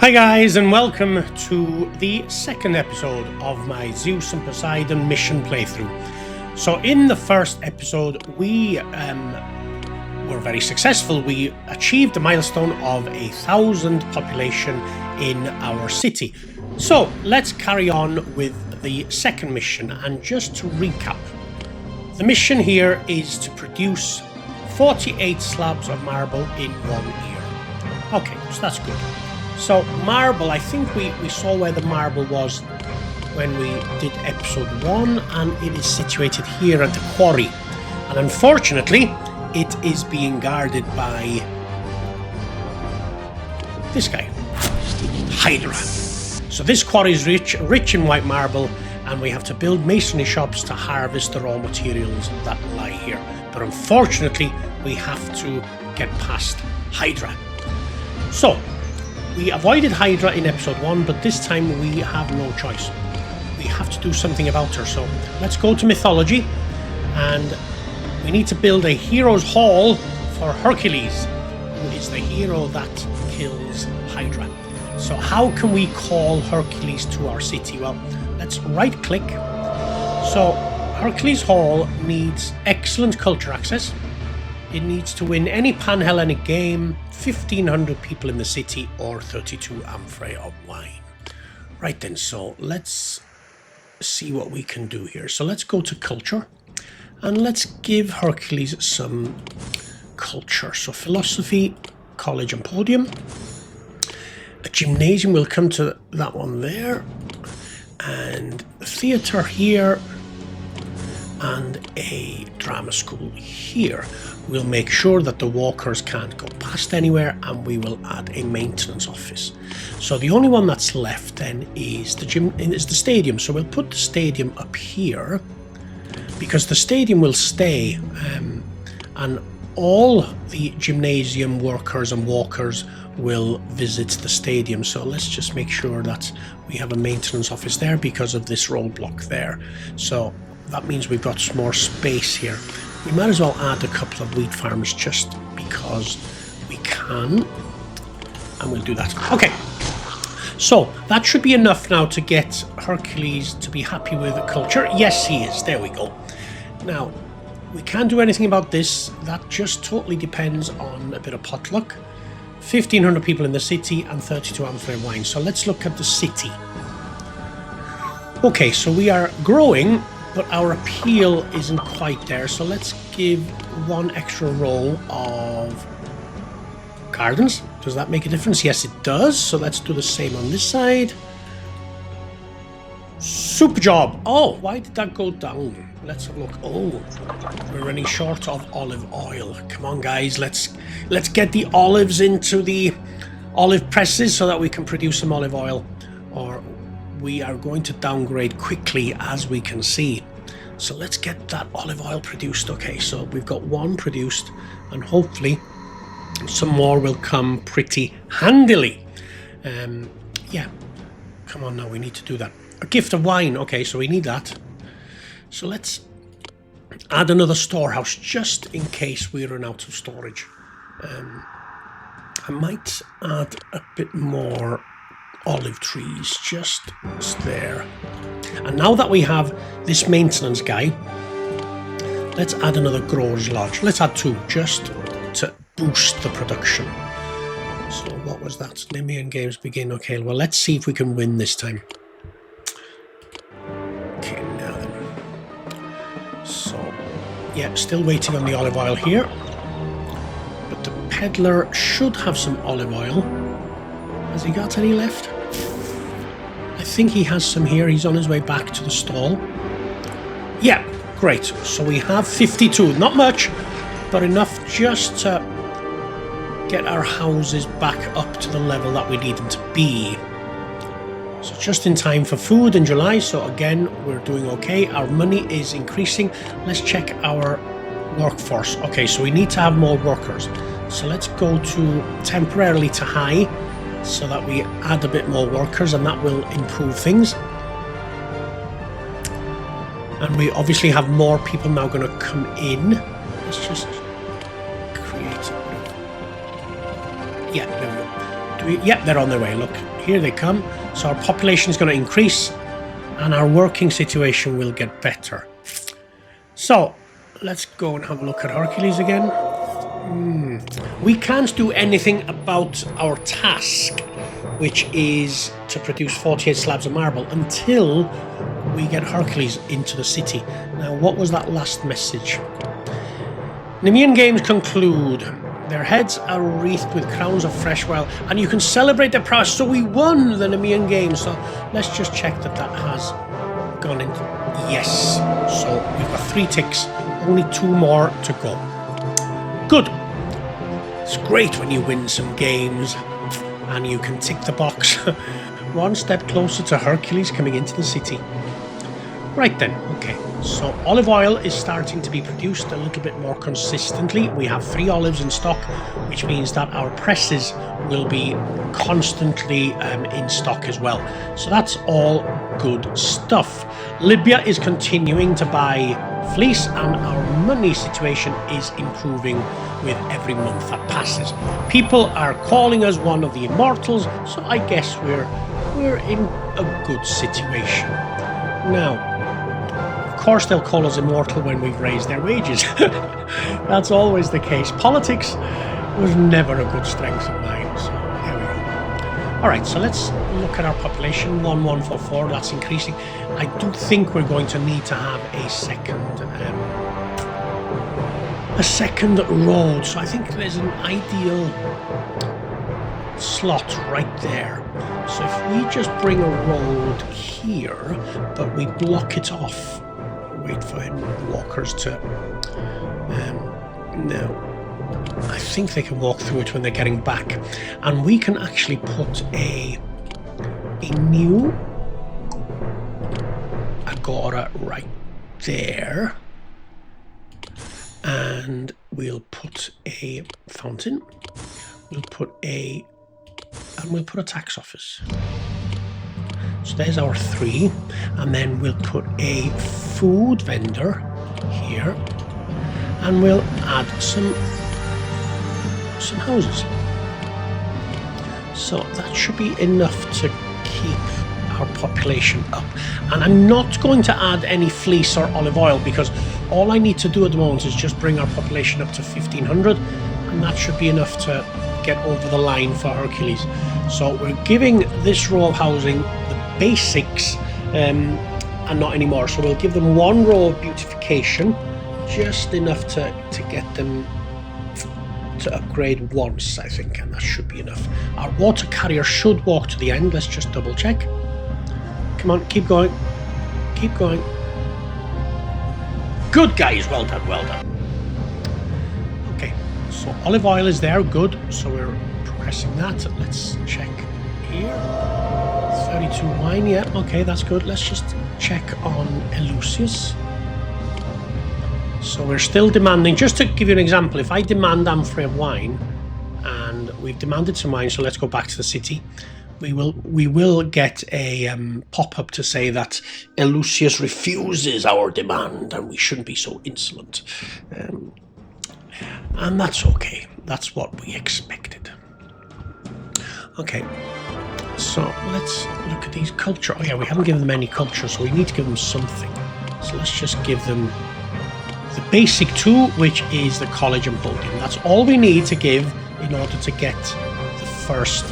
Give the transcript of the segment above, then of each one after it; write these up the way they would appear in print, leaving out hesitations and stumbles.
Hi guys, and welcome to the second episode of my Zeus and Poseidon mission playthrough. So in the first episode we were very successful. We achieved the milestone of 1,000 population in our city. So let's carry on with the second mission, and just to recap, the mission here is to produce 48 slabs of marble in 1 year. Okay, so that's good. So marble, I think we saw where the marble was when we did episode 1, and it is situated here at the quarry. And unfortunately, it is being guarded by this guy, Hydra. So this quarry is rich in white marble, and we have to build masonry shops to harvest the raw materials that lie here. But unfortunately, we have to get past Hydra. So we avoided Hydra in episode 1, but this time we have no choice. We have to do something about her. So let's go to mythology, and we need to build a hero's hall for Hercules, who is the hero that kills Hydra. So how can we call Hercules to our city? Well, let's right click. So Hercules Hall needs excellent culture access. It needs to win any Panhellenic game, 1,500 people in the city, or 32 amphorae of wine. Right then, so let's see what we can do here. So let's go to culture, and let's give Hercules some culture. So philosophy, college and podium. A gymnasium, we'll come to that one there. And theatre here. And a drama school here. We'll make sure that the walkers can't go past anywhere, and we will add a maintenance office. So the only one that's left then is the stadium. So we'll put the stadium up here, because the stadium will stay, and all the gymnasium workers and walkers will visit the stadium. So let's just make sure that we have a maintenance office there because of this roadblock there. So that means we've got some more space here. We might as well add a couple of wheat farms just because we can. And we'll do that. Okay. So that should be enough now to get Hercules to be happy with the culture. Yes, he is. There we go. Now, we can't do anything about this. That just totally depends on a bit of potluck. 1,500 people in the city and 32 amphorae wine. So let's look at the city. Okay, so we are growing, but our appeal isn't quite there. So let's give one extra row of gardens. Does that make a difference? Yes, it does. So let's do the same on this side. Super job. Oh, why did that go down? Let's have a look. Oh, we're running short of olive oil. Come on, guys. Let's get the olives into the olive presses so that we can produce some olive oil, or we are going to downgrade quickly, as we can see. So let's get that olive oil produced. Okay, so we've got one produced, and hopefully some more will come pretty handily. Yeah, come on now, we need to do that. A gift of wine. Okay, so we need that. So let's add another storehouse just in case we run out of storage. I might add a bit more olive trees just there. And now that we have this maintenance guy, let's add another grower's lodge. Let's add 2 just to boost the production. So what was that? Nemean games begin. Okay, well, let's see if we can win this time. Okay, now then. So yeah, still waiting on the olive oil here, but the peddler should have some olive oil. Has he got any left? I think he has some here. He's on his way back to the stall. Yeah, great. So we have 52. Not much, but enough just to get our houses back up to the level that we need them to be. So just in time for food in July. So again, we're doing okay. Our money is increasing. Let's check our workforce. Okay, so we need to have more workers. So let's go to temporarily to high, so that we add a bit more workers, and that will improve things. And we obviously have more people now going to come in. Let's just create. Yeah, there we go. Yep, they're on their way. Look, here they come. So our population is going to increase and our working situation will get better. So let's go and have a look at Hercules again. We can't do anything about our task, which is to produce 48 slabs of marble, until we get Hercules into the city. Now, what was that last message? Nemean games conclude. Their heads are wreathed with crowns of fresh oil, and you can celebrate their prowess. So we won the Nemean games. So let's just check that that has gone in. Yes. So we've got 3 ticks. Only 2 more to go. Good. It's great when you win some games and you can tick the box. One step closer to Hercules coming into the city. Right then, okay, so olive oil is starting to be produced a little bit more consistently. We have 3 olives in stock, which means that our presses will be constantly in stock as well. So that's all good stuff. Libya is continuing to buy fleece, and our money situation is improving with every month that passes. People are calling us one of the immortals, so I guess we're in a good situation. Now, of course they'll call us immortal when we've raised their wages. That's always the case. Politics was never a good strength of mine, so there we go. Alright, so let's look at our population. 1144, that's increasing. I do think we're going to need to have a second road, so I think there's an ideal slot right there. So if we just bring a road here, but we block it off, wait for walkers to no, I think they can walk through it when they're getting back, and we can actually put a new agora right there, and we'll put a fountain, we'll put a tax office. So there's our 3, and then we'll put a food vendor here, and we'll add some houses. So that should be enough to keep our population up. And I'm not going to add any fleece or olive oil, because all I need to do at the moment is just bring our population up to 1500, and that should be enough to get over the line for Hercules. So we're giving this row of housing the basics and not anymore. So we'll give them 1 row of beautification, just enough to get them to upgrade once, I think, and that should be enough. Our water carrier should walk to the end. Let's just double check. Come on, keep going. Keep going. Good, guys. Well done, well done. Okay, so olive oil is there. Good. So we're progressing that. Let's check here. 32 wine. Yeah, okay, that's good. Let's just check on Eleusis. So we're still demanding, just to give you an example, if I demand amphoray of wine, and we've demanded some wine, so let's go back to the city, we will get a pop-up to say that Eleusis refuses our demand and we shouldn't be so insolent. And that's okay. That's what we expected. Okay, so let's look at these culture. Oh yeah, we haven't given them any culture, so we need to give them something. So let's just give them the basic 2, which is the college and podium. That's all we need to give in order to get the first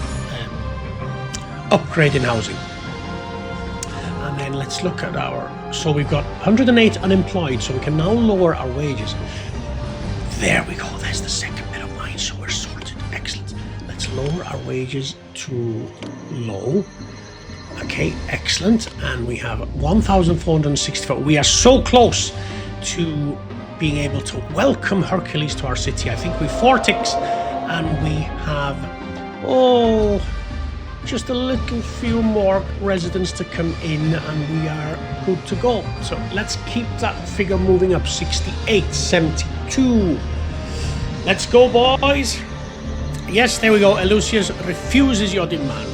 upgrade in housing. And then let's look at so we've got 108 unemployed, so we can now lower our wages. There we go, there's the second bit of mine, so we're sorted. Excellent. Let's lower our wages to low. Okay, excellent. And we have 1,464. We are so close to being able to welcome Hercules to our city. I think we've 4 ticks, and we have just a little few more residents to come in, and we are good to go. So let's keep that figure moving up. 68, 72. Let's go, boys. Yes, there we go. Eleusis refuses your demand.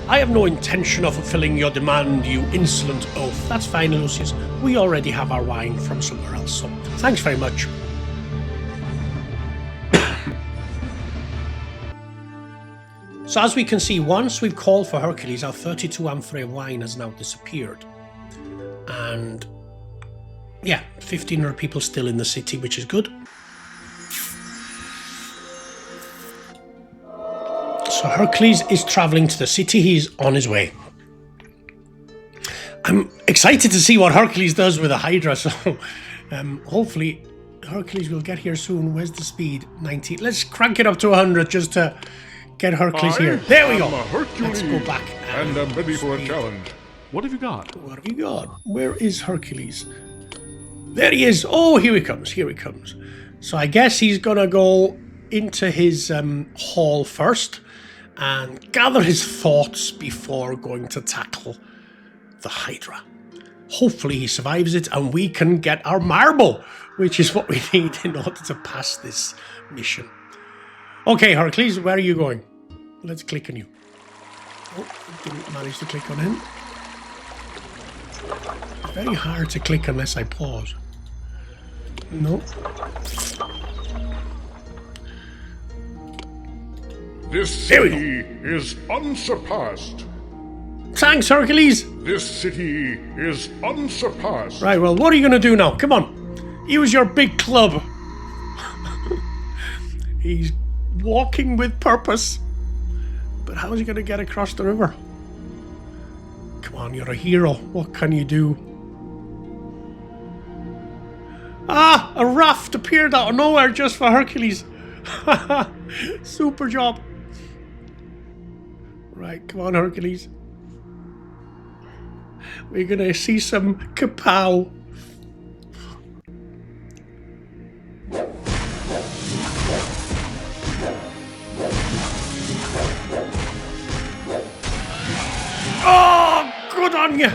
I have no intention of fulfilling your demand, you insolent oaf. That's fine, Eleusis. We already have our wine from somewhere else, so thanks very much. So as we can see, once we've called for Hercules, our 32 amphorae of wine has now disappeared. And yeah, 1,500 people still in the city, which is good. So Hercules is traveling to the city. He's on his way. I'm excited to see what Hercules does with a Hydra. So hopefully Hercules will get here soon. Where's the speed? 90. Let's crank it up to 100 just to get Hercules here. There we go. Let's go back. And I'm ready for a challenge. What have you got? What have you got? Where is Hercules? There he is. Oh, here he comes. Here he comes. So I guess he's going to go into his hall first and gather his thoughts before going to tackle the Hydra. Hopefully he survives it and we can get our marble, which is what we need in order to pass this mission. Okay, Hercules, where are you going? Let's click on you. Oh, didn't manage to click on him. Very hard to click unless I pause. No. This city is unsurpassed. Thanks, Hercules. This city is unsurpassed. Right, well, what are you going to do now? Come on. Use your big club. He's walking with purpose. But how is he going to get across the river? Come on, you're a hero. What can you do? Ah, a raft appeared out of nowhere just for Hercules. Super job. Right, come on, Hercules. We're going to see some kapow. Oh, good on you.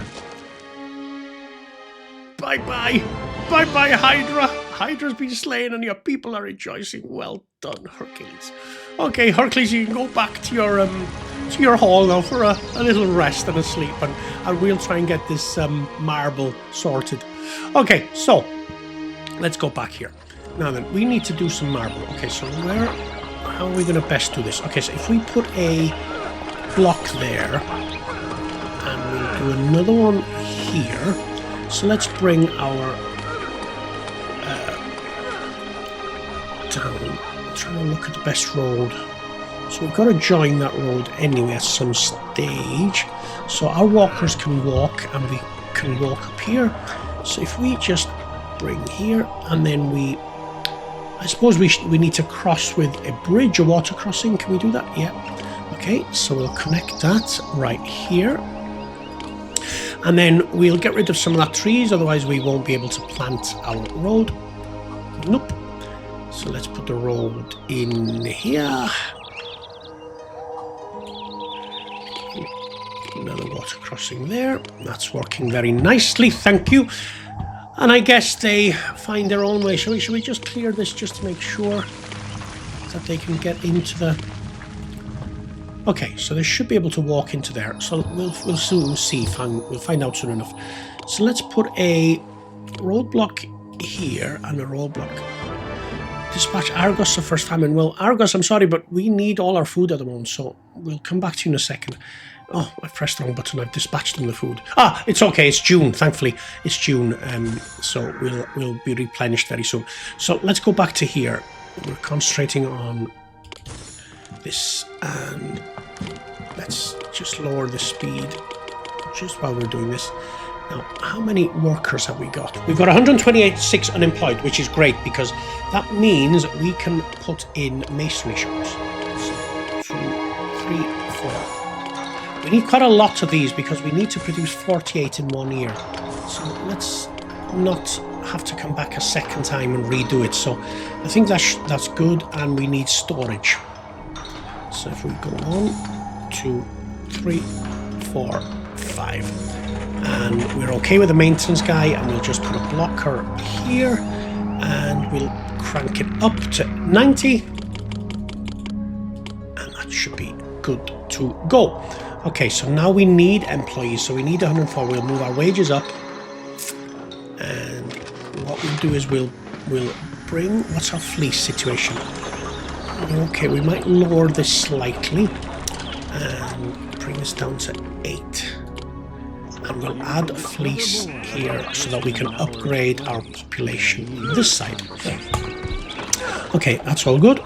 Bye-bye. Bye-bye, Hydra. Hydra's been slain and your people are rejoicing. Well done, Hercules. Okay, Hercules, you can go back to your hall now for a little rest and a sleep, and we'll try and get this marble sorted. Okay, so let's go back here. Now then, we need to do some marble. Okay, so how are we going to best do this? Okay, so if we put a block there, and we'll do another one here. So let's bring our down. I'm trying to look at the best road. So we've got to join that road anyway at some stage. So our walkers can walk and we can walk up here. So if we just bring here and then I suppose we need to cross with a bridge, a water crossing. Can we do that? Yeah. Okay, so we'll connect that right here. And then we'll get rid of some of that trees, otherwise we won't be able to plant our road. Nope. So let's put the road in here. Another water crossing there. That's working very nicely, thank you. And I guess they find their own way. Should we just clear this just to make sure that they can get into the... Okay, so they should be able to walk into there. So we'll soon see. We'll find out soon enough. So let's put a roadblock here and a roadblock. Dispatch Argos the first famine. Well, Argos, I'm sorry, but we need all our food at the moment, so we'll come back to you in a second. Oh, I pressed the wrong button. I've dispatched them the food. Ah, it's okay. It's June. Thankfully, it's June, so we'll be replenished very soon. So let's go back to here. We're concentrating on this, and let's just lower the speed just while we're doing this. Now, how many workers have we got? We've got 128 unemployed, which is great because that means we can put in masonry shops. So, 2, 3, 4. We need quite a lot of these because we need to produce 48 in 1 year. So let's not have to come back a second time and redo it. So I think that's good, and we need storage. So if we go 1, 2, 3, 4, 5. And we're okay with the maintenance guy, and we'll just put a blocker here, and we'll crank it up to 90. And that should be good to go. Okay, so now we need employees, so we need 104. We'll move our wages up, and what we'll do is we'll bring... What's our fleece situation? Okay, we might lower this slightly. and bring this down to 8. And we'll add a fleece here so that we can upgrade our population on this side. Okay, that's all good.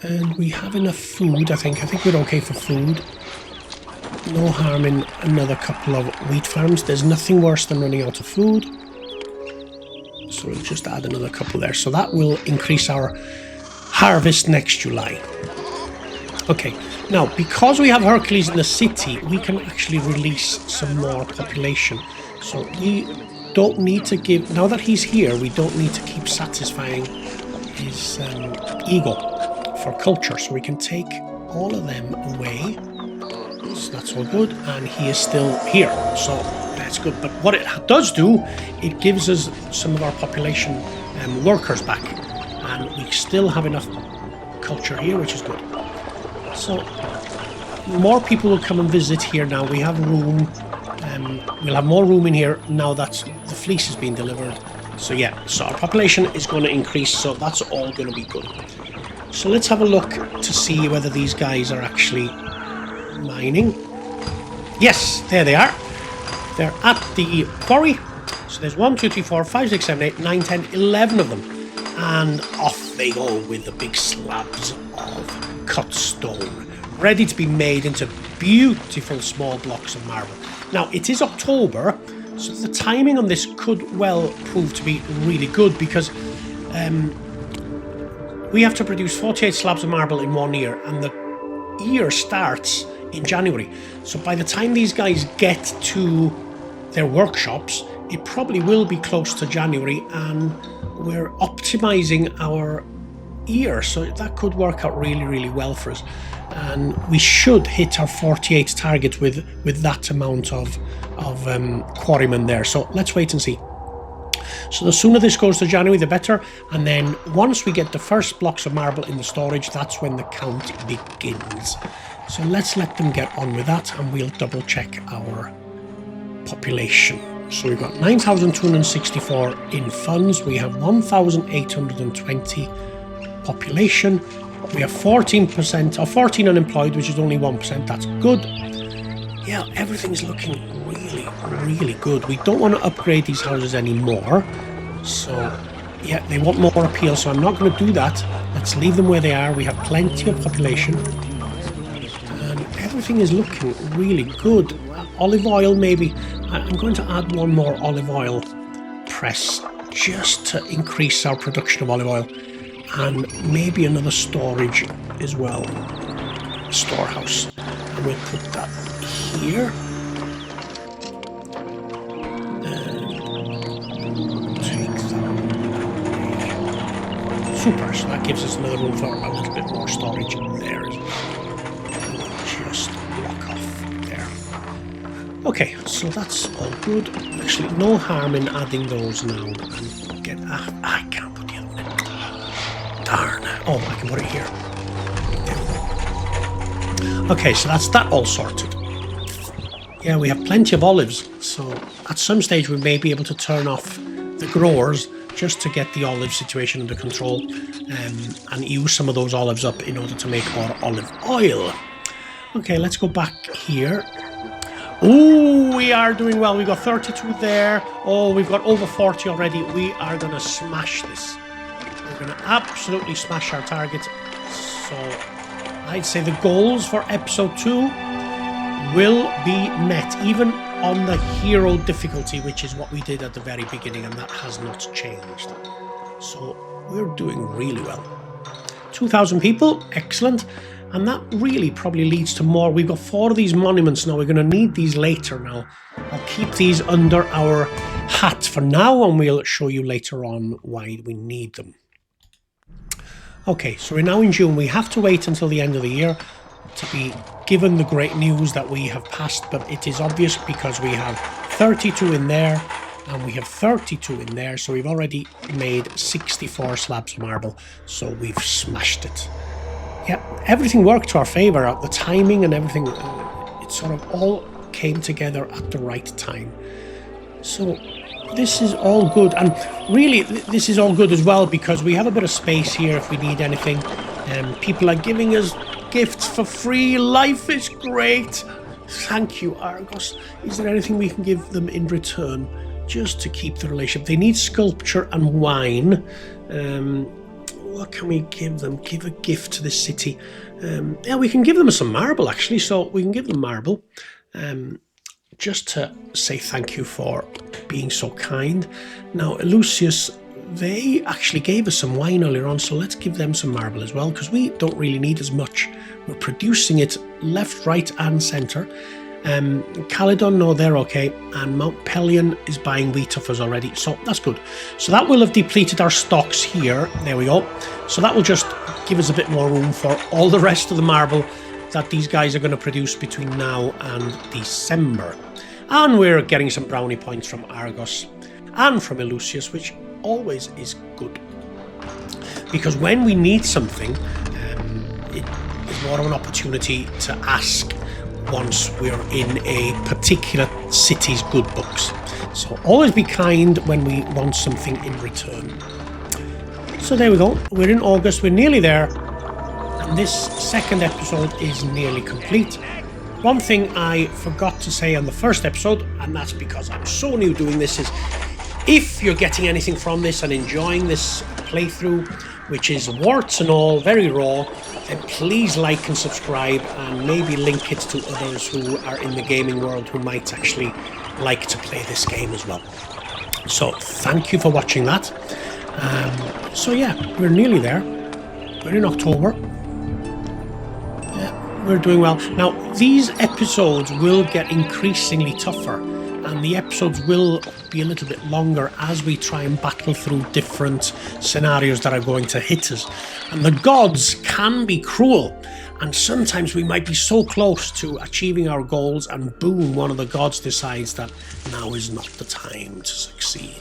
And we have enough food, I think. I think we're okay for food. No harm in another couple of wheat farms. There's nothing worse than running out of food. So we'll just add another couple there. So that will increase our harvest next July. Okay, now because we have Hercules in the city, we can actually release some more population. So we don't need to give, now that he's here, we don't need to keep satisfying his ego for culture. So we can take all of them away. So that's all good, and he is still here, so that's good. But what it does do, it gives us some of our population workers back, and we still have enough culture here, which is good. So more people will come and visit here now. We have room, we'll have more room in here now that the fleece has been delivered. So yeah, so our population is going to increase, so that's all going to be good. So let's have a look to see whether these guys are actually mining. Yes, there they are. They're at the quarry. So there's 1, 2, 3, 4, 5, 6, 7, 8, 9, 10, 11 of them. And off they go with the big slabs of cut stone, ready to be made into beautiful small blocks of marble. Now, it is October, so the timing on this could well prove to be really good, because we have to produce 48 slabs of marble in 1 year, and the year starts in January. So by the time these guys get to their workshops, it probably will be close to January, and we're optimizing our year, so that could work out really, really well for us. And we should hit our 48 target with that amount of quarrymen there. So let's wait and see. So the sooner this goes to January, the better. And then once we get the first blocks of marble in the storage, that's when the count begins. So let's let them get on with that, and we'll double check our population. So we've got 9,264 in funds. We have 1,820 population. We have 14% or 14 unemployed, which is only 1%. That's good. Yeah, everything's looking really, really good. We don't want to upgrade these houses anymore. So yeah, they want more appeal, so I'm not going to do that. Let's leave them where they are. We have plenty of population. Everything is looking really good. Olive oil, maybe. I'm going to add one more olive oil press just to increase our production of olive oil, and maybe another storage as well, storehouse. And we'll put that here. And take that. Super. So that gives us another room for a little bit more storage there as well. Just block off there. Okay, so that's all good. Actually, no harm in adding those now. And get I can't put the other one in. Darn. Oh, I can put it here. There we go. Okay, so that's that all sorted. Yeah, we have plenty of olives. So at some stage we may be able to turn off the growers just to get the olive situation under control, and use some of those olives up in order to make our olive oil. Okay, let's go back here. Oh, we are doing well. We've got 32 there. Oh, we've got over 40 already. We are going to smash this. We're going to absolutely smash our target. So I'd say the goals for episode 2 will be met, even on the hero difficulty, which is what we did at the very beginning, and that has not changed. So we're doing really well. 2,000 people, excellent. And that really probably leads to more. We've got 4 of these monuments now. We're going to need these later now. I'll keep these under our hat for now, and we'll show you later on why we need them. Okay, so we're now in June. We have to wait until the end of the year to be given the great news that we have passed, but it is obvious because we have 32 in there and we have 32 in there, so we've already made 64 slabs of marble, so we've smashed it. Yeah, everything worked to our favour. The timing and everything, it sort of all came together at the right time. So this is all good, and really this is all good as well because we have a bit of space here if we need anything. People are giving us gifts for free. Life is great. Thank you, Argos. Is there anything we can give them in return just to keep the relationship? They need sculpture and wine. What can we give them? Give a gift to this city. Yeah, we can give them some marble, actually. So we can give them marble. Just to say thank you for being so kind. Now, Lucius, they actually gave us some wine earlier on, so let's give them some marble as well, because we don't really need as much. We're producing it left, right, and centre. Caledon, no, they're okay, and Mount Pelion is buying wheat off us already, so that's good. So that will have depleted our stocks here. There we go. So that will just give us a bit more room for all the rest of the marble that these guys are going to produce between now and December. And we're getting some brownie points from Argos and from Eleusis, which always is good. Because when we need something, it is more of an opportunity to ask once we're in a particular city's good books. So always be kind when we want something in return. So there we go. We're in August. We're nearly there. And this second episode is nearly complete. One thing I forgot to say on the first episode, and that's because I'm so new doing this, is if you're getting anything from this and enjoying this playthrough, which is warts and all, very raw, then please like and subscribe and maybe link it to others who are in the gaming world who might actually like to play this game as well. So thank you for watching that. So yeah, we're nearly there. We're in October. Yeah, we're doing well. Now, these episodes will get increasingly tougher, and the episodes will be a little bit longer as we try and battle through different scenarios that are going to hit us. And the gods can be cruel, and sometimes we might be so close to achieving our goals and boom, one of the gods decides that now is not the time to succeed,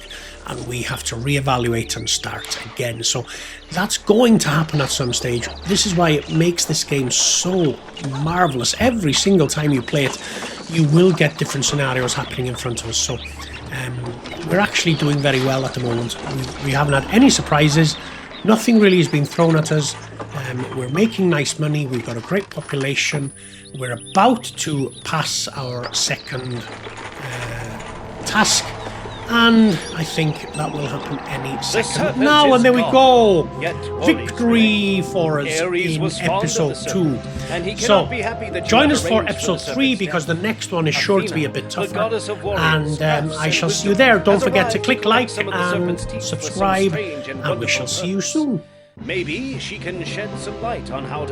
and we have to reevaluate and start again. So that's going to happen at some stage. This is why it makes this game so marvelous. Every single time you play it, you will get different scenarios happening in front of us. So we're actually doing very well at the moment. We haven't had any surprises. Nothing really has been thrown at us. We're making nice money. We've got a great population. We're about to pass our second task, and I think that will happen any second now. And there we go. Victory for us in episode 2. So join us for episode 3, because the next one is sure to be a bit tougher. And I shall see you there. Don't forget to click like and subscribe, and we shall see you soon. Maybe she can shed some light on how to